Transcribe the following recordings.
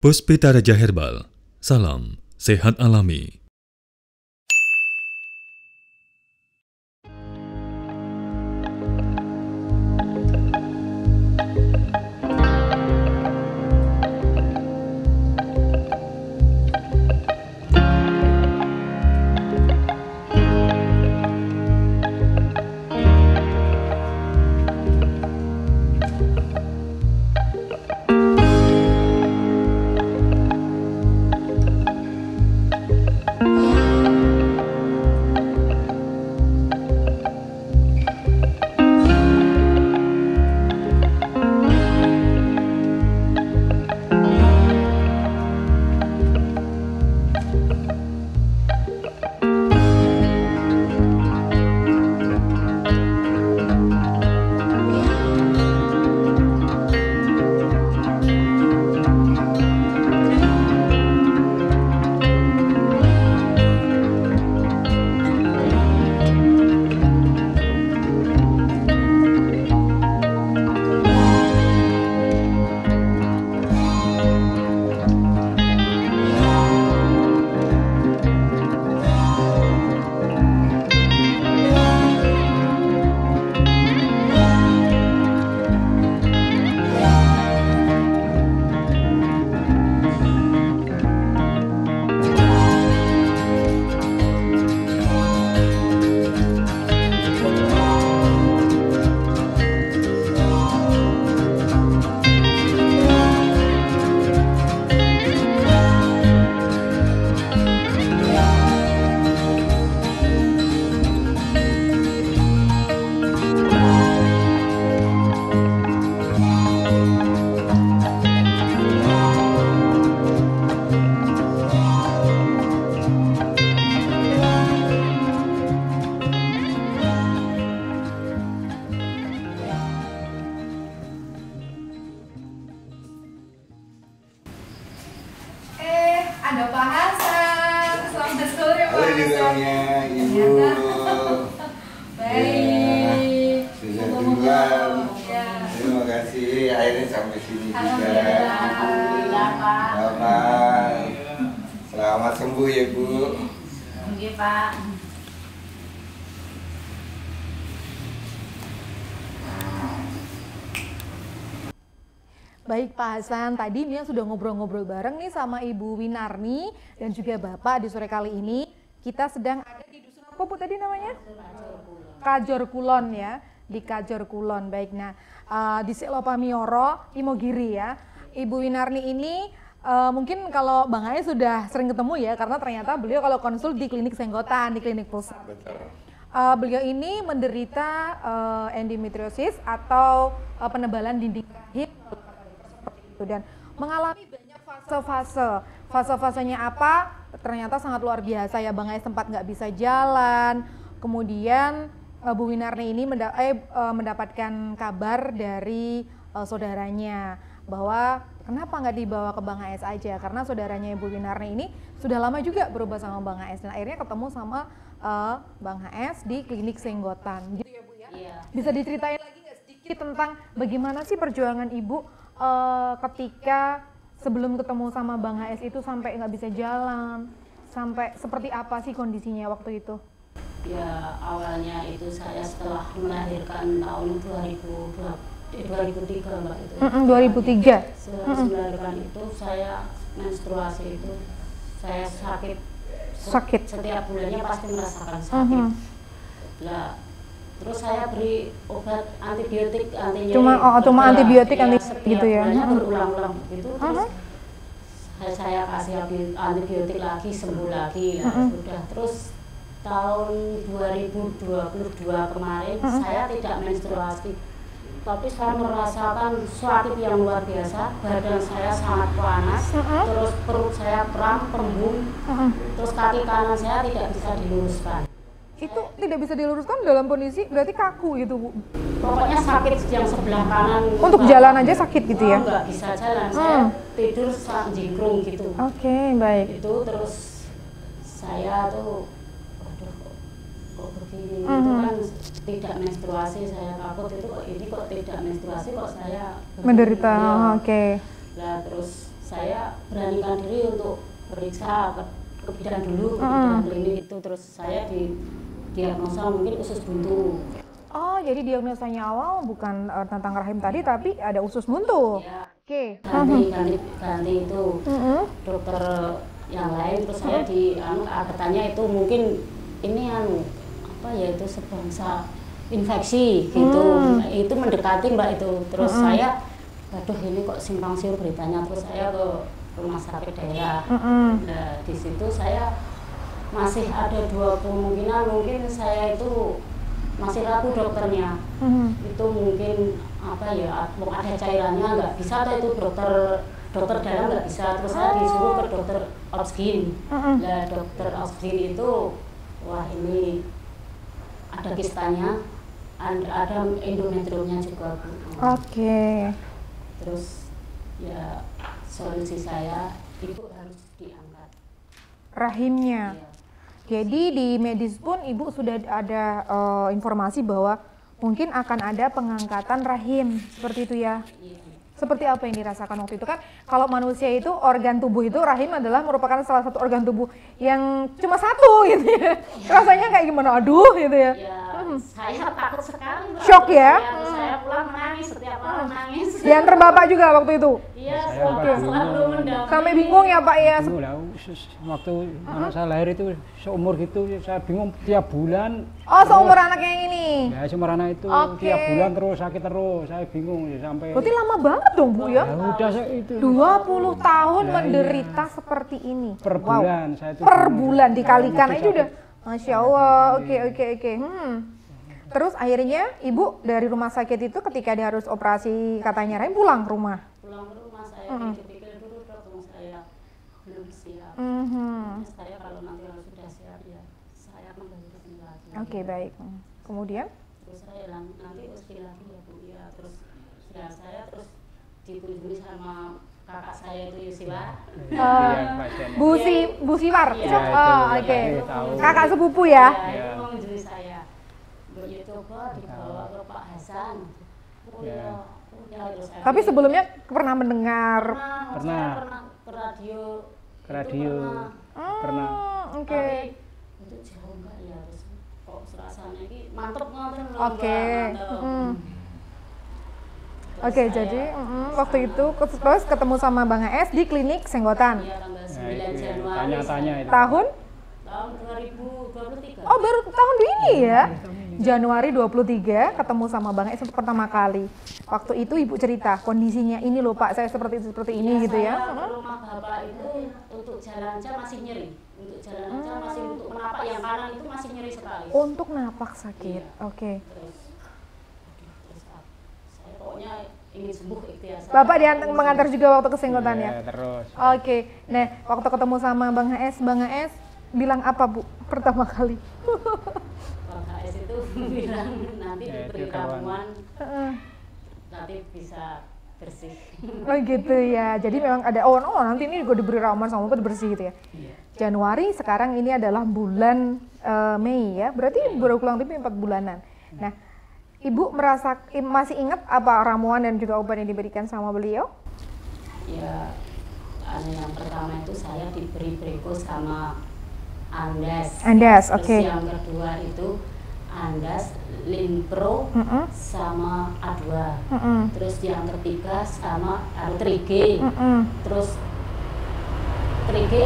Puspita Raja Herbal, salam sehat alami. Ada Pak Hasan, selamat sore Pak Halo Hasan. Ibu. Baik. Sudah duluan. Ya. Terima kasih. Akhirnya sampai sini juga. Alhamdulillah Pak. Bapak, selamat sembuh ya Bu. Oke Pak. Baik Pak Hasan, tadi Mia sudah ngobrol-ngobrol bareng nih sama Ibu Winarni dan juga Bapak di sore kali ini. Kita sedang ada di dusun apa Bu tadi namanya? Kajor Kulon ya, di Kajor Kulon. Baik, nah di Silopamioro, Imogiri ya. Ibu Winarni ini mungkin kalau Bang Ais sudah sering ketemu ya, karena ternyata beliau kalau konsul di klinik Senggotan, di klinik pusat. Betul. Beliau ini menderita endometriosis atau penebalan dinding rahim dan mengalami banyak fase-fasenya apa ternyata sangat luar biasa ya. Bang Ais sempat nggak bisa jalan, kemudian Bu Winarni ini mendapatkan kabar dari saudaranya bahwa kenapa nggak dibawa ke Bang Ais aja, karena saudaranya Bu Winarni ini sudah lama juga berubah sama Bang Ais dan akhirnya ketemu sama Bang Ais di klinik Senggotan gitu ya Bu ya. Iya. Bisa diceritain lagi nggak sedikit tentang bagaimana sih perjuangan Ibu ketika sebelum ketemu sama Bang HS itu sampai nggak bisa jalan, sampai seperti apa sih kondisinya waktu itu? Ya awalnya itu saya setelah melahirkan tahun 2003 Mbak itu. 2003. Setelah melahirkan itu saya menstruasi itu saya sakit. Sakit. Setiap bulannya pasti merasakan sakit. Nah, terus saya beri obat antibiotik anti nyeri. Cuma antibiotik ya, gitu ya. Setiap bulannya berulang-ulang gitu. Terus saya kasih antibiotik lagi, sembuh lagi. Nah, sudah terus tahun 2022 kemarin saya tidak menstruasi. Tapi saya merasakan sakit yang luar biasa, badan saya sangat panas, terus perut saya kram, kembung, terus kaki kanan saya tidak bisa diluruskan. Itu tidak bisa diluruskan dalam kondisi berarti kaku gitu Bu? Pokoknya sakit yang sebelah kanan. Untuk jalan aja sakit gitu ya? Nggak bisa jalan, saya tidur jingkrung gitu. Oke, baik. Itu terus saya tuh, aduh kok begini, itu kan tidak menstruasi, saya takut itu kok ini kok tidak menstruasi kok saya Menderita, ya. oke. Nah terus saya beranikan diri untuk periksa ke bidan dulu, ke bidan klinik itu, terus saya diagnosa mungkin usus buntu. Oh, jadi diagnosanya awal bukan tentang rahim tadi, tapi ada usus buntu. Ya. Oke. Ganti itu dokter yang lain, terus saya katanya itu mungkin ini apa ya, itu sebangsa infeksi gitu. Itu mendekati Mbak itu. Terus saya, aduh ini kok simpang siur beritanya, terus saya ke rumah sakit daerah. Nah, di situ saya masih ada 2 kemungkinan, mungkin saya itu masih ragu dokternya. Itu mungkin apa ya, ada cairannya nggak bisa, atau itu dokter dalam nggak bisa. Terus saya disuruh ke dokter obsgin. Nah, dokter obsgin itu, wah ini ada kistanya, ada endometriumnya juga Bu. Oke. Terus ya solusi saya, ibu harus diangkat Rahimnya. ya. Jadi di medis pun ibu sudah ada informasi bahwa mungkin akan ada pengangkatan rahim, seperti itu ya. Seperti apa yang dirasakan waktu itu? Kan kalau manusia itu organ tubuh itu, rahim adalah merupakan salah satu organ tubuh yang cuma satu gitu ya. Rasanya kayak gimana? Aduh gitu ya. Ya, saya takut sekali. Mbak. Shock ya? Saya pulang menangis, setiap malam menangis. Diantar bapak juga waktu itu? Iya, Saya selalu mendampingi. Sampai bingung ya Pak ya? Bingung lah, waktu anak saya lahir itu seumur gitu, saya bingung tiap bulan. Oh, seumur anak yang ini? Ya seumur anak itu Oke. tiap bulan terus sakit terus, saya bingung ya, sampai. Berarti lama banget dong Bu ya? Ya udah saya itu. 20 tahun Lah, menderita seperti ini. Per bulan saya itu. Per bingung. bulan dikalikan Mesti aja udah. sakit. Masya Allah, oke. Terus akhirnya ibu dari rumah sakit itu ketika dia harus operasi katanya rahim pulang ke rumah. Pulang ke rumah saya pikir-pikir dulu, dok, saya belum siap. Saya kalau nanti kalau sudah siap ya saya akan lanjutin lagi. Oke, baik. Kemudian? Terus saya nanti usia lagi ya Bu ya, terus ya saya terus dikunjungi sama kakak saya itu Yusiwa. Bu Siwar. Iya, Oh, oke. tahu. Kakak sepupu ya? Ya, itu mengunjungi saya. Ya coba dibawa ke Pak Hasan. Oh ya, terus saya Tapi sebelumnya pernah mendengar. saya pernah ke radio. Ke radio. Pernah. Oke. Tapi itu jauh enggak ya, terus kok rasanya ini mantep ngoten lho, Oke. Mbak, mantep. Oke, jadi waktu itu terus ketemu sama Bang AS di klinik Senggotan. Iya, tanggal 9 Nah, itu ya, Januari tanya-tanya itu. Tahun? tahun 2023. Oh, baru tahun ini ya? Januari 23 ketemu sama Bang AS untuk pertama kali. Waktu itu ibu cerita kondisinya ini loh Pak, saya seperti ini gitu ya. Saya ke rumah bapak itu untuk jalan aja masih nyeri. Untuk jalan aja masih, untuk menapak yang kanan itu masih nyeri sekali. Untuk napak sakit. Iya. Oke. Terus saya pokoknya ingin sembuh ikhtiar. Bapak mengantar juga waktu ke Senggotan ya? Ya, terus. Oke. Nah, waktu ketemu sama Bang AS bilang apa Bu pertama kali? Bang HS itu bilang nanti Ya, diberi itu kawan. ramuan nanti bisa bersih. Oh gitu ya. Jadi memang ada nanti ini juga diberi ramuan sama Bapak bersih gitu ya. Januari sekarang ini adalah bulan Mei ya. Berarti baru kurang lebih 4 bulanan. Nah, Ibu masih ingat apa ramuan dan juga obat yang diberikan sama beliau? Ya, yang pertama itu saya diberi Breko sama Andas. Andas, Terus oke. yang kedua itu Andas, Linpro sama A2. Terus yang ketiga sama Trige. Terus Trige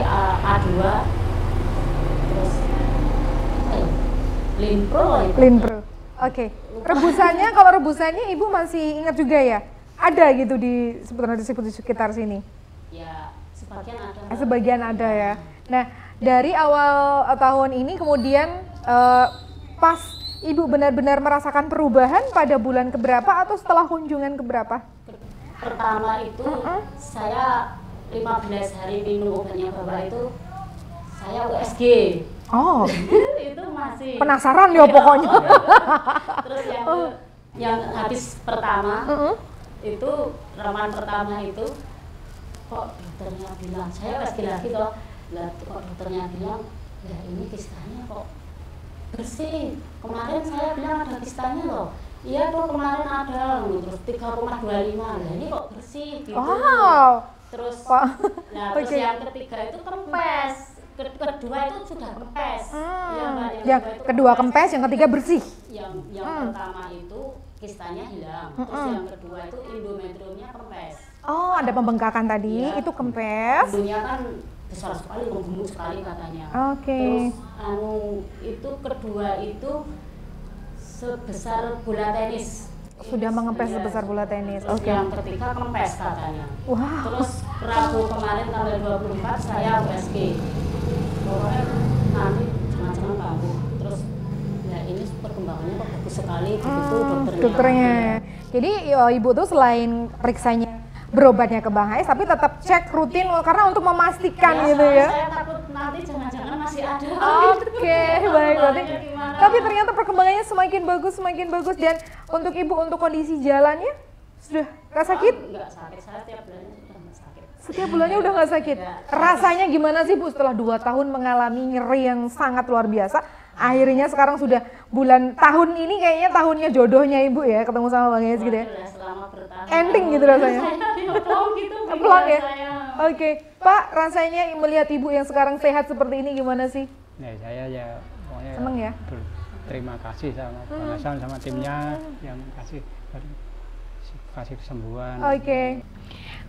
A2. Terus Linpro itu. Linpro. Oke. Kalau rebusannya Ibu masih ingat juga ya? Ada gitu di sekitar sini. Ya, sebagian ada. Sebagian ada ya. Nah, dari awal tahun ini kemudian pas Ibu benar-benar merasakan perubahan pada bulan keberapa atau setelah kunjungan keberapa? Pertama itu saya 15 hari minum obatnya Bapak itu saya USG. Oh, Itu masih penasaran ya pokoknya. Terus yang habis pertama itu ramalan pertama itu kok dokternya bilang, saya lagi kok dokternya bilang, ya ini kistanya kok bersih. Kemarin saya bilang ada kistanya loh. Iya dok, kemarin ada, terus 3,25. Nah ini kok bersih gitu. Wow. Terus, Pak. nah, terus Oke. yang ketiga itu kempes. Kedua itu sudah kempes. Ya, Mbak, Yang kedua itu kedua kempes, yang ketiga bersih. Yang pertama itu kistanya hilang. Terus yang kedua itu endometriumnya kempes. Oh, ada pembengkakan tadi, Iya. itu kempes. Dunia kan besar sekali, menggemuk sekali katanya. Oke. Terus itu kedua itu sebesar bola tenis. Sudah mengempes Iya. sebesar bola tenis. Terus Oke. yang ketiga kempes katanya. Wah. Terus Rabu kemarin tanggal 24 saya USG. Pokoknya nanti jangan-jangan kambuh. Terus ya ini perkembangannya kok bagus sekali begitu Dokternya. Jadi ibu tuh selain periksanya berobatnya ke Bang Ais, tapi tetap cek rutin karena untuk memastikan gitu ya. Saya takut nanti jangan-jangan masih ada. Oke, baik berarti. Gimana? Tapi ternyata perkembangannya semakin bagus dan untuk ibu untuk kondisi jalannya sudah nggak sakit? Enggak sakit, saya tiap bulan sudah nggak sakit. Setiap bulannya udah nggak sakit. Rasanya gimana sih Bu setelah 2 tahun mengalami nyeri yang sangat luar biasa? Akhirnya sekarang sudah tahun ini kayaknya tahunnya jodohnya ibu ya ketemu sama Bang Ais gitu ya. Alhamdulillah, selama bertahan. Ending gitu rasanya. Saya plong gitu. Plong ya? Saya. Oke, Pak, rasanya melihat ibu yang sekarang sehat seperti ini gimana sih? Ya saya ya pokoknya Seneng ya? berterima kasih sama Bang Hasan sama timnya yang kasih kesembuhan. Oke.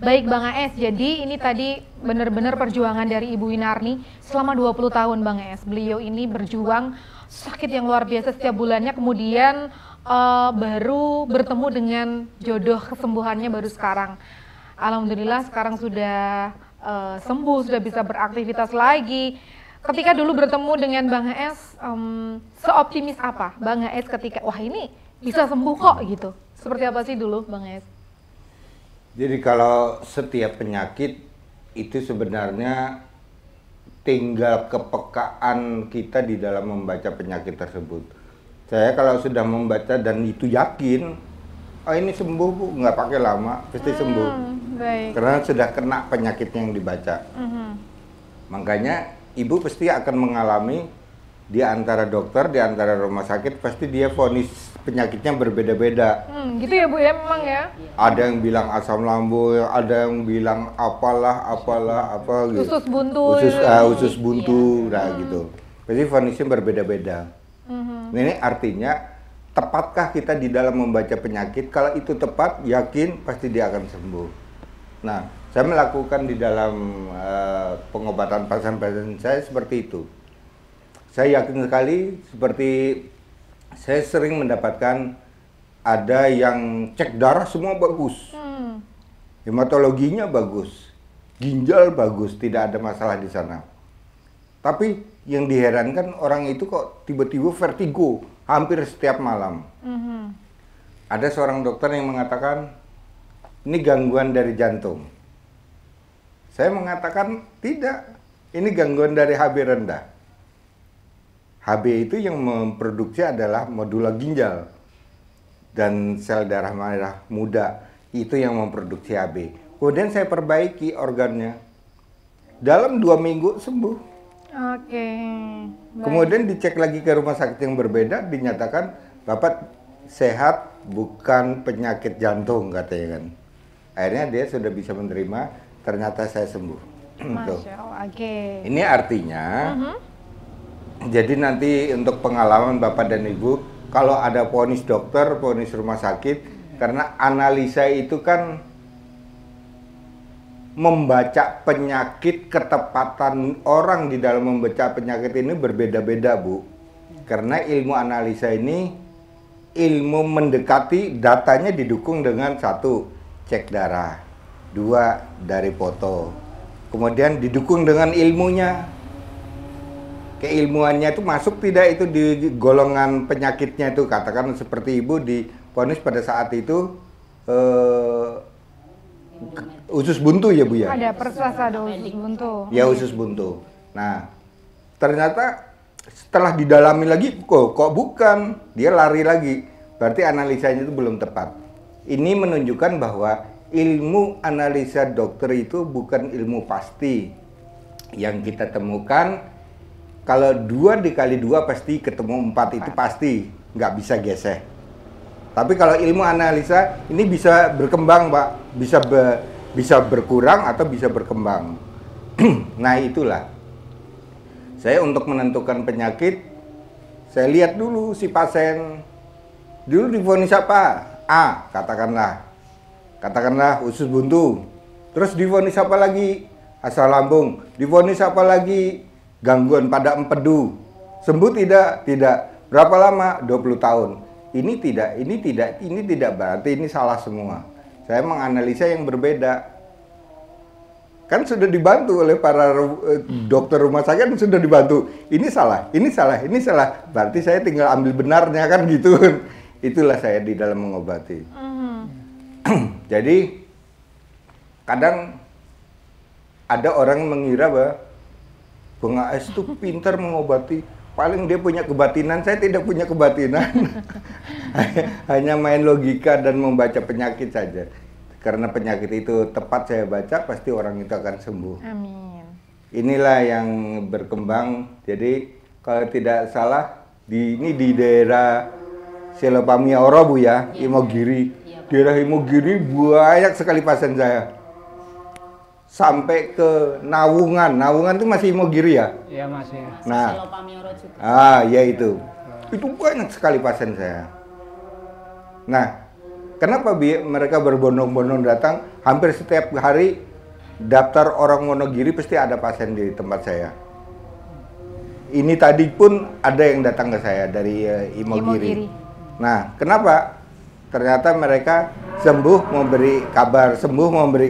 Baik Bang AS, jadi ini tadi benar-benar perjuangan dari Ibu Winarni selama 20 tahun Bang AS. Beliau ini berjuang sakit yang luar biasa setiap bulannya, kemudian baru bertemu dengan jodoh kesembuhannya baru sekarang. Alhamdulillah sekarang sudah sembuh, sudah bisa beraktivitas lagi. Ketika dulu bertemu dengan Bang AS, seoptimis apa Bang AS ketika, wah ini bisa sembuh kok gitu? Seperti apa sih dulu Bang AS? Jadi kalau setiap penyakit itu sebenarnya tinggal kepekaan kita di dalam membaca penyakit tersebut. Saya kalau sudah membaca dan itu yakin, oh ini sembuh Bu, nggak pakai lama, pasti sembuh. Baik. Karena sudah kena penyakitnya yang dibaca. Makanya ibu pasti akan mengalami di antara dokter, di antara rumah sakit, pasti dia vonis penyakitnya berbeda-beda. Gitu ya Bu ya, memang ya. Ada yang bilang asam lambung, ada yang bilang apalah apa gitu. Usus buntu. Usus buntu, nah gitu. Jadi vonisnya berbeda-beda. Ini artinya tepatkah kita di dalam membaca penyakit? Kalau itu tepat, yakin pasti dia akan sembuh. Nah, saya melakukan di dalam pengobatan pasien-pasien saya seperti itu. Saya yakin sekali, seperti saya sering mendapatkan ada yang cek darah semua bagus, hematologinya bagus, ginjal bagus, tidak ada masalah di sana. Tapi yang diherankan orang itu kok tiba-tiba vertigo hampir setiap malam. Ada seorang dokter yang mengatakan ini gangguan dari jantung. Saya mengatakan tidak, ini gangguan dari HB rendah. HB itu yang memproduksi adalah modula ginjal dan sel darah merah muda, itu yang memproduksi HB. Kemudian saya perbaiki organnya, dalam 2 minggu sembuh. Oke. Kemudian dicek lagi ke rumah sakit yang berbeda, dinyatakan Bapak sehat, bukan penyakit jantung katanya kan. Akhirnya dia sudah bisa menerima, ternyata saya sembuh. Masya Allah, oke. Ini artinya jadi nanti untuk pengalaman Bapak dan Ibu, kalau ada vonis dokter, vonis rumah sakit, karena analisa itu kan membaca penyakit, ketepatan orang di dalam membaca penyakit ini berbeda-beda Bu. Karena ilmu analisa ini ilmu mendekati, datanya didukung dengan 1, cek darah, 2, dari foto, kemudian didukung dengan ilmunya. Keilmuannya itu masuk tidak itu di golongan penyakitnya itu, katakan seperti ibu divonis pada saat itu usus buntu ya Bu ya? Ada persasa, ada usus buntu. Ya usus buntu. Nah ternyata setelah didalami lagi kok bukan, dia lari lagi, berarti analisanya itu belum tepat. Ini menunjukkan bahwa ilmu analisa dokter itu bukan ilmu pasti. Yang kita temukan kalau 2 dikali 2 pasti ketemu 4, itu pasti, nggak bisa geseh. Tapi kalau ilmu analisa ini bisa berkembang Pak, bisa bisa berkurang atau bisa berkembang. Nah itulah, saya untuk menentukan penyakit, saya lihat dulu si pasien, dulu divonis apa? A, katakanlah usus buntu. Terus divonis apa lagi? Asam lambung. Divonis apa lagi? Gangguan pada empedu. Sembuh tidak? Tidak. Berapa lama? 20 tahun. Ini tidak berarti ini salah semua. Saya menganalisa yang berbeda. Kan sudah dibantu oleh para dokter rumah sakit, kan sudah dibantu. Ini salah. Berarti saya tinggal ambil benarnya kan gitu. Itulah saya di dalam mengobati. Jadi kadang ada orang mengira bahwa Bang AS itu pintar mengobati. Paling dia punya kebatinan, saya tidak punya kebatinan. Hanya main logika dan membaca penyakit saja. Karena penyakit itu tepat saya baca, pasti orang itu akan sembuh. Amin. Inilah yang berkembang. Jadi kalau tidak salah, ini di daerah Selopamia Oro Bu ya, Imogiri. Daerah Imogiri banyak sekali pasien saya. Sampai ke Nawungan. Nawungan itu masih Imogiri ya? Iya masih. Nah, Selopamioro juga. ya itu. Itu banyak sekali pasien saya. Nah, kenapa mereka berbondong-bondong datang? Hampir setiap hari daftar orang Wonogiri pasti ada pasien di tempat saya. Ini tadi pun ada yang datang ke saya dari Imogiri. Nah, kenapa? Ternyata mereka sembuh memberi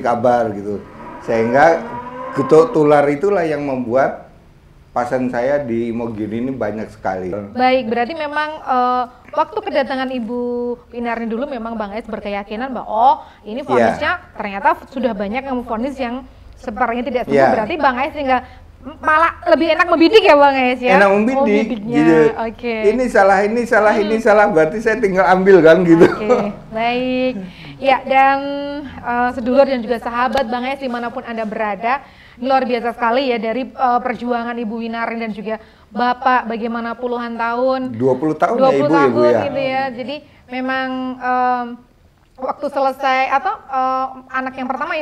kabar gitu. Sehingga getuk tular itulah yang membuat pasien saya di Imogiri ini banyak sekali. Baik, berarti memang waktu kedatangan Ibu Winarni dulu memang Bang Ais berkeyakinan bahwa ini vonisnya ternyata sudah banyak yang vonis yang sepertinya tidak sembuh. Berarti Bang Ais tinggal malah lebih enak membidik ya Bang Ais ya? Enak membidik. Gitu. Ini salah, berarti saya tinggal ambil kan gitu. Baik. Ya, dan sedulur dan juga sahabat Bang Ais dimanapun Anda berada, luar biasa sekali ya dari perjuangan Ibu Winarni dan juga Bapak bagaimana puluhan tahun. 20 tahun 20 ya Ibu tahun, ya Bu ya. Gitu ya. Jadi memang waktu selesai atau anak yang pertama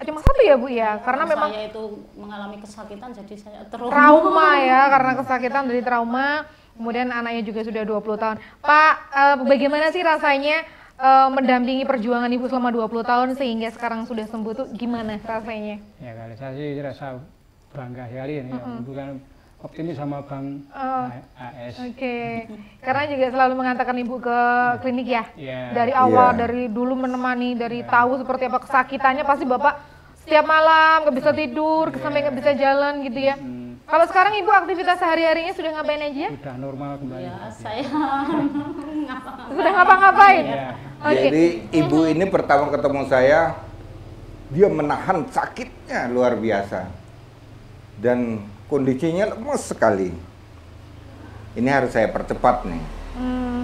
cuma satu ya Bu ya, karena memang saya itu mengalami kesakitan jadi saya trauma ya, karena kesakitan dari trauma. Kemudian anaknya juga sudah 20 tahun. Pak, bagaimana sih rasanya mendampingi perjuangan Ibu selama 20 tahun sehingga sekarang sudah sembuh tuh gimana rasanya? Ya kalau saya sih rasa bangga sekali ya, bukan optimis sama Bang AS. Karena juga selalu mengantarkan Ibu ke klinik ya? Dari awal, dari dulu menemani, dari tahu seperti apa kesakitannya, pasti Bapak setiap malam nggak bisa tidur, sampai nggak bisa jalan gitu ya? Kalau sekarang Ibu aktivitas sehari-harinya sudah ngapain aja? Sudah normal kembali. Ya, saya sudah ngapa-ngapain? Jadi Ibu ini pertama ketemu saya, dia menahan sakitnya luar biasa. Dan kondisinya lemas sekali. Ini harus saya percepat nih.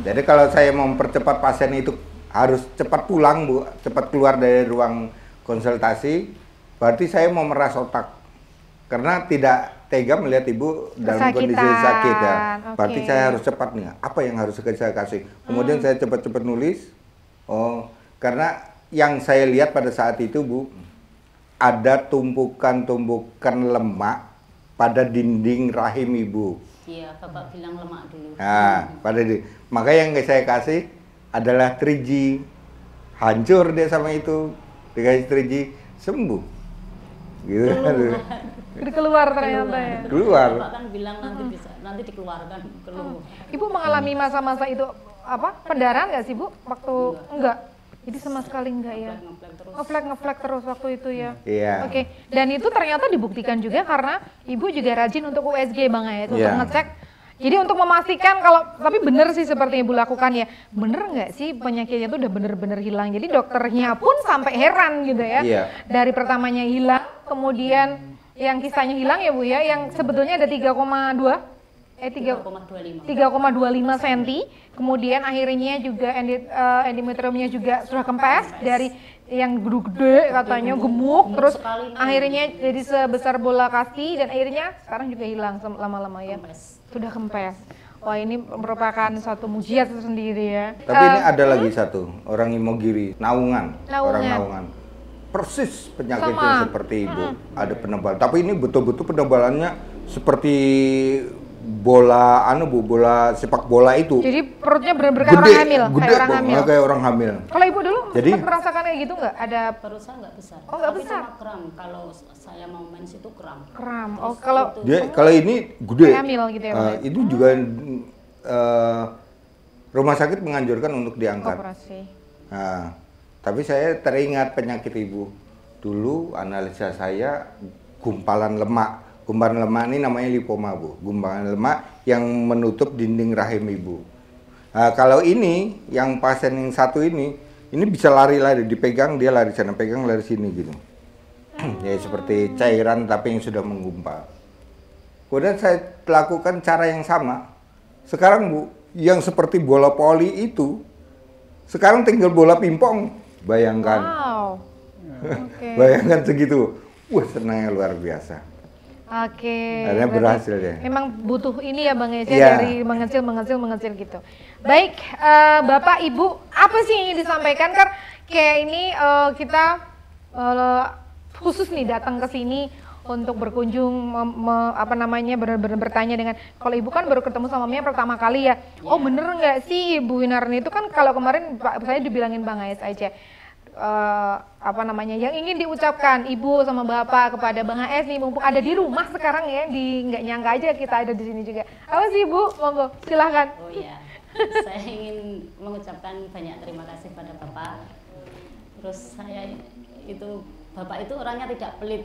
Jadi kalau saya mau mempercepat pasien itu harus cepat pulang Bu, cepat keluar dari ruang konsultasi. Berarti saya mau meras otak. Karena tidak tega melihat Ibu dalam kondisi sakit ya. Berarti saya harus cepat nih. Apa yang harus saya kasih? Kemudian saya cepat-cepat nulis. Karena yang saya lihat pada saat itu Bu, ada tumpukan-tumpukan lemak pada dinding rahim Ibu. Iya, Bapak bilang lemak dulu. Nah, maka yang saya kasih adalah 3G. Hancur dia sama itu. Dikasih 3G, sembuh. Gitu. Keluar ternyata ya. Keluar. Bapak kan bilang nanti dikeluarkan keluar. Ibu mengalami masa-masa itu pendarahan nggak sih Bu? Waktu enggak. Jadi sama sekali enggak ya? Ngeflek terus waktu itu ya? Iya. Dan itu ternyata dibuktikan juga karena Ibu juga rajin untuk USG Bang Ais, untuk ngecek. Jadi untuk memastikan tapi benar sih seperti Ibu lakukan ya, bener nggak sih penyakitnya itu udah bener-bener hilang. Jadi dokternya pun sampai heran gitu ya. Dari pertamanya hilang, kemudian yang kisahnya hilang ya Bu ya, yang sebetulnya ada 3,25 cm, kemudian akhirnya juga endometriumnya juga sudah kempes dari yang gede katanya gemuk, terus akhirnya jadi sebesar bola kasti dan akhirnya sekarang juga hilang lama-lama ya, sudah kempes. Wah ini merupakan suatu mujizat tersendiri ya. Tapi ini ada lagi satu orang Imogiri, Nawungan. Orang Nawungan. persis penyakitnya seperti ibu. Ada penebal, tapi ini betul-betul penebalannya seperti bola, bola sepak bola itu. Jadi perutnya benar-benar kayak orang hamil, gede, kayak orang hamil. Kalau ibu dulu Jadi, sempat merasakan kayak gitu nggak? Ada Perut saya nggak besar. Oh, nggak Tapi besar? cuma kram. Kalau saya mau mens itu kram. kram. Terus Oh, kalau kalau ini gede. kayak hamil gitu ya, Bang, ya? Itu juga rumah sakit menganjurkan untuk diangkat. Operasi. Nah, tapi saya teringat penyakit ibu. Dulu analisa saya gumpalan lemak. Gumpalan lemak ini namanya lipoma, Bu. Gumpalan lemak yang menutup dinding rahim ibu. Nah, kalau ini, yang pasien yang satu ini bisa lari-lari, dipegang dia lari sana, pegang lari sini gitu. Ya seperti cairan tapi yang sudah menggumpal. Kemudian saya lakukan cara yang sama. Sekarang Bu, yang seperti bola voli itu, sekarang tinggal bola pingpong. Bayangkan. Wow. Oke. Bayangkan segitu. Wah, senangnya luar biasa. Oke. Akhirnya berhasil ya. Memang butuh ini ya Bang Ece, Iya. dari mengecil gitu. Baik, Bapak Ibu, apa sih yang ingin disampaikan? Kan kayak ini kita khusus nih datang ke sini untuk berkunjung, benar-benar bertanya dengan, kalau Ibu kan baru ketemu sama Mia pertama kali ya. Oh bener nggak sih Ibu Winarni itu kan, kalau kemarin saya dibilangin Bang Ais aja. Yang ingin diucapkan Ibu sama Bapak kepada Bang AS nih, mumpung ada di rumah sekarang ya, nggak nyangka aja kita ada di sini juga. Apa sih Ibu? Monggo, silahkan. Oh iya, saya ingin mengucapkan banyak terima kasih pada Bapak. Terus Bapak itu orangnya tidak pelit,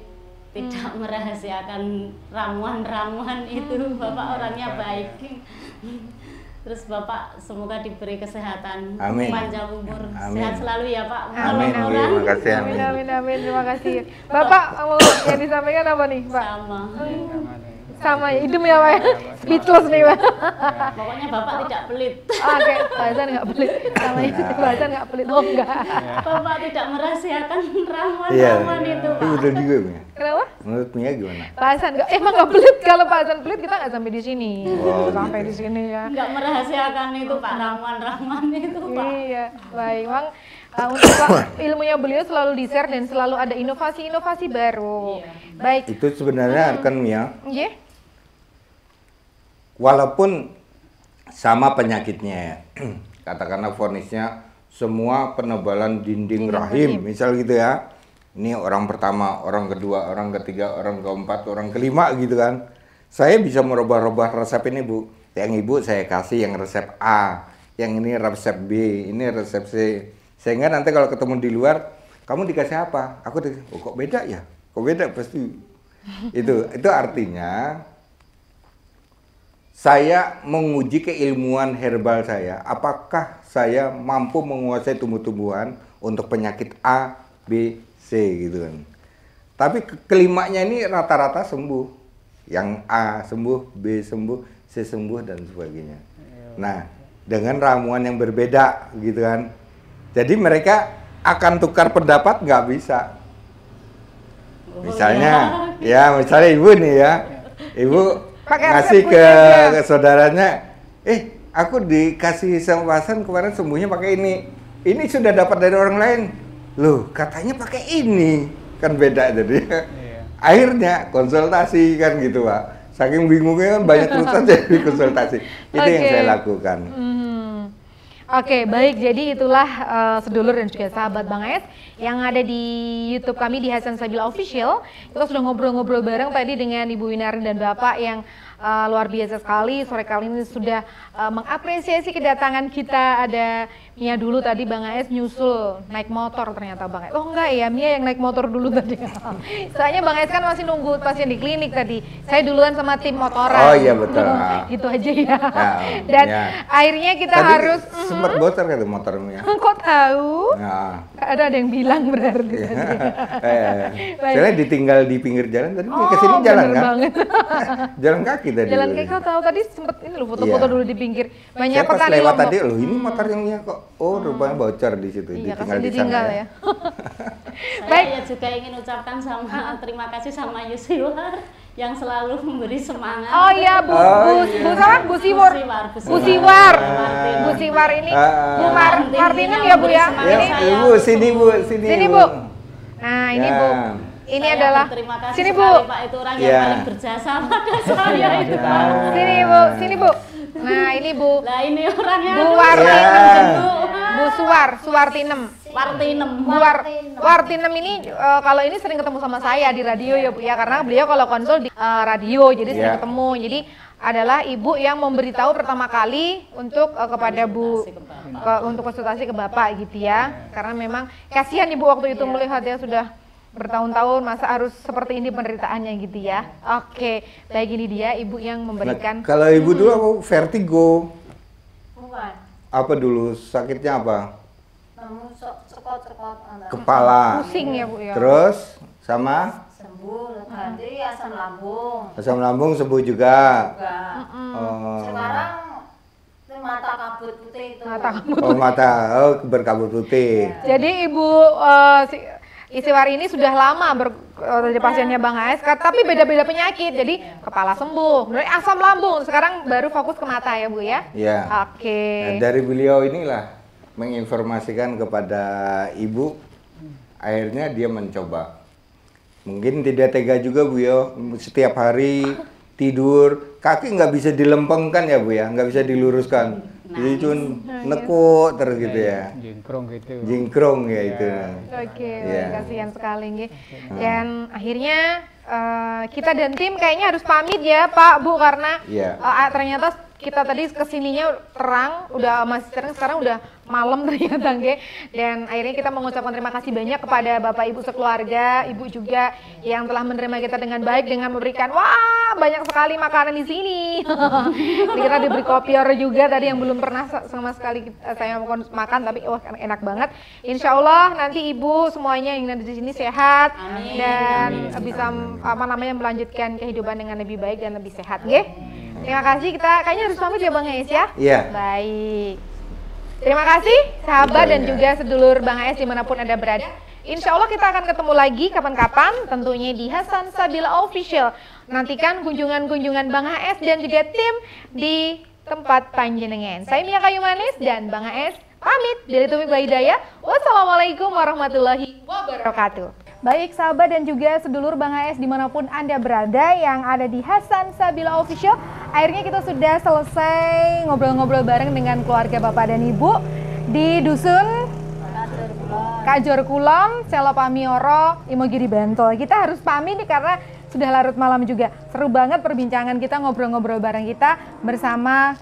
tidak merahasiakan ramuan-ramuan itu. Bapak orangnya baik. Terus Bapak semoga diberi kesehatan, panjang umur, sehat selalu ya Pak. Amin. Terima kasih. Amin. Terima kasih. Bapak mau yang disampaikan apa nih Pak? Sama ya, idem ya Pak ya? Speechless nih Pak. Pokoknya Bapak tidak pelit. Oke, bahasan nggak pelit. Sama itu bahasan nggak pelit. Oh enggak. Bapak tidak merahasiakan ramuan-ramuan itu Pak. Itu betul juga Mia. Kenapa? Menurut Mia gimana? Bahasan emang nggak pelit. Kalau bahasan pelit kita nggak sampai di sini. Sampai di sini ya. Nggak merahasiakan itu Pak, ramuan-ramuan itu Pak. Iya, baik Bang. Untuk ilmunya beliau selalu di-share dan selalu ada inovasi-inovasi baru. Iya. Baik. Itu sebenarnya kan Mia, Iya. walaupun sama penyakitnya ya, katakanlah vonisnya semua penebalan dinding rahim, misal gitu ya. Ini orang pertama, orang kedua, orang ketiga, orang keempat, orang kelima gitu kan. Saya bisa merubah-rubah resep ini Bu. Yang Ibu saya kasih yang resep A, yang ini resep B, ini resep C. Sehingga nanti kalau ketemu di luar, kamu dikasih apa? Aku dikasih, oh kok beda ya? Kok beda pasti. Itu artinya saya menguji keilmuan herbal saya, apakah saya mampu menguasai tumbuh-tumbuhan untuk penyakit A, B, C gitu kan. Tapi kelimanya ini rata-rata sembuh. Yang A sembuh, B sembuh, C sembuh dan sebagainya. Nah, dengan ramuan yang berbeda gitu kan. Jadi mereka akan tukar pendapat nggak bisa. Misalnya, misalnya Ibu nih ya, Ibu ngasih ke saudaranya, aku dikasih sama Hasan kemarin sembuhnya pakai ini sudah dapat dari orang lain, loh katanya pakai ini, kan beda jadi. Akhirnya konsultasi kan gitu Pak, saking bingungnya kan banyak terus aja di konsultasi. Itu yang saya lakukan. Oke, baik. Jadi itulah sedulur dan juga sahabat Bang AS yang ada di YouTube kami di Hasan Sabila Official. Kita sudah ngobrol-ngobrol bareng tadi dengan Ibu Winarni dan Bapak yang luar biasa sekali. Sore kali ini sudah mengapresiasi kedatangan kita. Ada Mia dulu tadi, Bang AS nyusul naik motor ternyata Bang AS. Oh enggak ya, Mia yang naik motor dulu tadi. Soalnya Bang AS kan masih nunggu pasien di klinik tadi. Saya duluan sama tim motoran. Oh iya betul. Gitu aja ya. Dan akhirnya kita tadi harus sempat bocor kan motornya. Kok tahu? Nah. Ada yang bilang berarti. Saya ditinggal di pinggir jalan tadi ke sini jalan kan? Banget. Jalan kaki tadi. Jalan kaki kau tahu tadi sempet ini loh foto-foto dulu di pinggir. Banyak saya pas petani lewat Lombok. tadi loh ini motornya kok. Oh rupanya bocor di situ. Iya, ditinggal di ditinggal sana ya. Saya juga ingin ucapkan terima kasih sama Yusiwar yang selalu memberi semangat. Oh iya Bu Siwar ini Bu Martinem ya Bu ya. Ya, Ibu sini Bu. Sini Bu. Nah ini Ya. Bu, ini Saya adalah berterima kasih sini sekali, Bu. Pak, itu orang Ya. yang paling berjasa pada saya itu. Sini Bu, sini Bu. Nah, ini Bu. Lah ini orangnya Bu aduh, Wartinem. Ya. Bu Suwartinem. Wartinem. Wartinem ini kalau ini sering ketemu sama saya di radio ya Bu ya, karena beliau kalau konsul di radio jadi sering Ya. ketemu. Jadi adalah ibu yang memberitahu pertama kali untuk kepada Bu untuk konsultasi ke Bapak gitu ya. Karena memang kasihan Ibu waktu itu melihat ya sudah bertahun-tahun masa harus seperti ini penderitaannya gitu ya. Oke, baik ini dia Ibu yang Nah, memberikan. kalau ibu dulu apa vertigo? Bukan. Apa dulu sakitnya apa? Kamu cekot-cekot. Kepala. Pusing ya Bu ya. Terus sama Sembuh. Nanti asam lambung. asam lambung sembuh juga. Enggak. Oh, Sekarang itu mata kabut putih itu. Mata kabut. oh mata berkabut putih. Jadi Ibu Istiwari ini sudah lama jadi pasiennya Bang AS, tapi beda-beda penyakit. Jadi kepala sembuh, kemudian asam lambung. Sekarang baru fokus ke mata ya Bu ya. Ya. Oke. Nah, dari beliau inilah menginformasikan kepada ibu, akhirnya dia mencoba. Mungkin tidak tega juga Bu ya, setiap hari tidur, kaki nggak bisa dilempengkan ya Bu ya, nggak bisa diluruskan. Jadi cuma nekuk terus gitu ya, Jingkrong gitu. jingkrong ya itu. Oke, Iya. kasihan sekali nggih. Dan akhirnya kita dan tim kayaknya harus pamit ya Pak Bu karena Iya. ternyata kita tadi kesininya terang, udah masih terang, sekarang udah malam ternyata nggih. Dan akhirnya kita mengucapkan terima kasih banyak kepada Bapak Ibu sekeluarga, Ibu juga yang telah menerima kita dengan baik dengan memberikan wah banyak sekali makanan di sini. Kita diberi kopior juga tadi yang belum pernah sama sekali saya makan tapi wah enak banget. Insya Allah nanti Ibu semuanya yang ada di sini sehat dan bisa melanjutkan kehidupan dengan lebih baik dan lebih sehat nggih. Terima kasih, kita kayaknya harus pamit ya Bang AS ya? Iya. Baik. Terima kasih sahabat dan Iya. juga sedulur Bang AS dimanapun Anda berada. Insya Allah kita akan ketemu lagi kapan-kapan tentunya di Hasan Sabila Official. Nantikan kunjungan-kunjungan Bang AS dan juga tim di tempat panjenengan. Saya Mia Kayu Manis dan Bang AS pamit. Dari Taufiq Hidayah. Wassalamualaikum warahmatullahi wabarakatuh. Baik sahabat dan juga sedulur Bang AS dimanapun Anda berada yang ada di Hasan Sabila Official. Akhirnya kita sudah selesai ngobrol-ngobrol bareng dengan keluarga Bapak dan Ibu di Dusun Kajor Kulon, Selopamioro, Imogiri Bantul. Kita harus pamit nih karena sudah larut malam juga. Seru banget perbincangan kita, ngobrol-ngobrol bareng kita bersama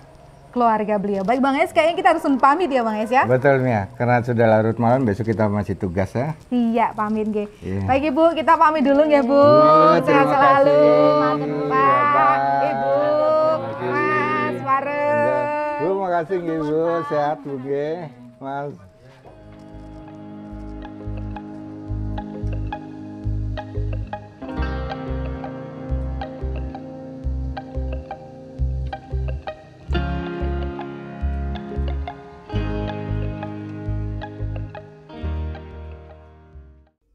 keluarga beliau. Baik Bang Es, kayaknya kita harus pamit ya Bang Es ya? Betul Mia, karena sudah larut malam, besok kita masih tugas ya. Iya, pamit nggih. Iya. Baik Ibu, kita pamit dulu ya Bu. Sehat terima selalu. kasih. Mantap Pak, Bye. Ibu, Mas, Wareng. Bu, makasih nggih, Bu, sehat Bu nggih, Mas.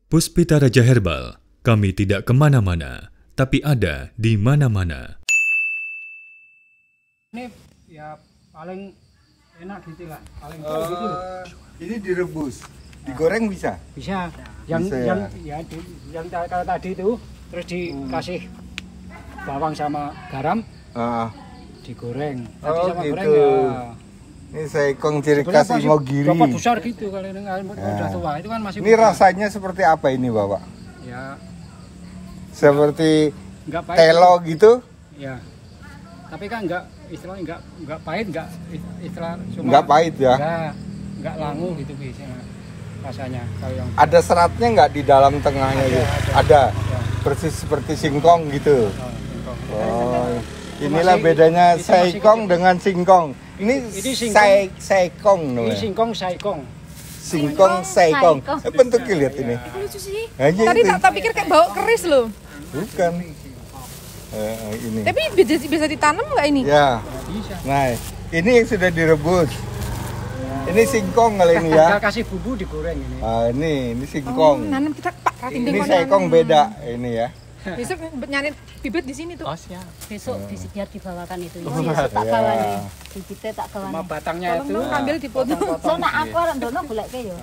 Puspita Raja Herbal, kami tidak kemana-mana, tapi ada di mana-mana. Ini ya paling enak gitu lah, paling baik gitu loh. Ini direbus, digoreng bisa? Bisa. Yang Bisa yang ya? ya yang kalau tadi itu terus dikasih bawang sama garam, Ah, digoreng. Tadi Oh, sama gitu. goreng ya. ini saikong ciri Sebenarnya khas masih Imogiri. dapat besar gitu kalau ini udah tua itu kan masih Ini besar. rasanya seperti apa ini, Bapak? Ya Seperti enggak pahit. telo gitu? Ya. Tapi kan istilahnya enggak pahit, enggak istilah cuma Enggak pahit ya? Enggak langu gitu biasanya rasanya kalau yang Ada seratnya nggak di dalam tengahnya Ada, gitu? ada. Ada. Ya. Persis seperti singkong gitu. singkong. Oh, inilah masih- bedanya itu masih saikong kecil. dengan singkong. Ini singkong. saikong Ini namanya. singkong saikong. Singkong saikong. Bentuknya lihat ini. Lucu sih. Hanya Tadi itu. tak pikir kayak bau keris loh. Bukan. Ini. Tapi bisa ditanam nggak ini? Ya. Bisa. Nah, ini yang sudah direbus. Ini singkong kali ini ya. Kita kasih bumbu digoreng ini. Ah, ini singkong. Nanam kita Pak Ratin Ini saikong beda ini ya. Besok nyari bibit di sini tuh. Besok biar dibawakan itu. Ya. Tak kawan. Bibitnya tak kawan. Sama batangnya itu. Tolong ambil dipotong. So nak aku orang dono golek ke yo.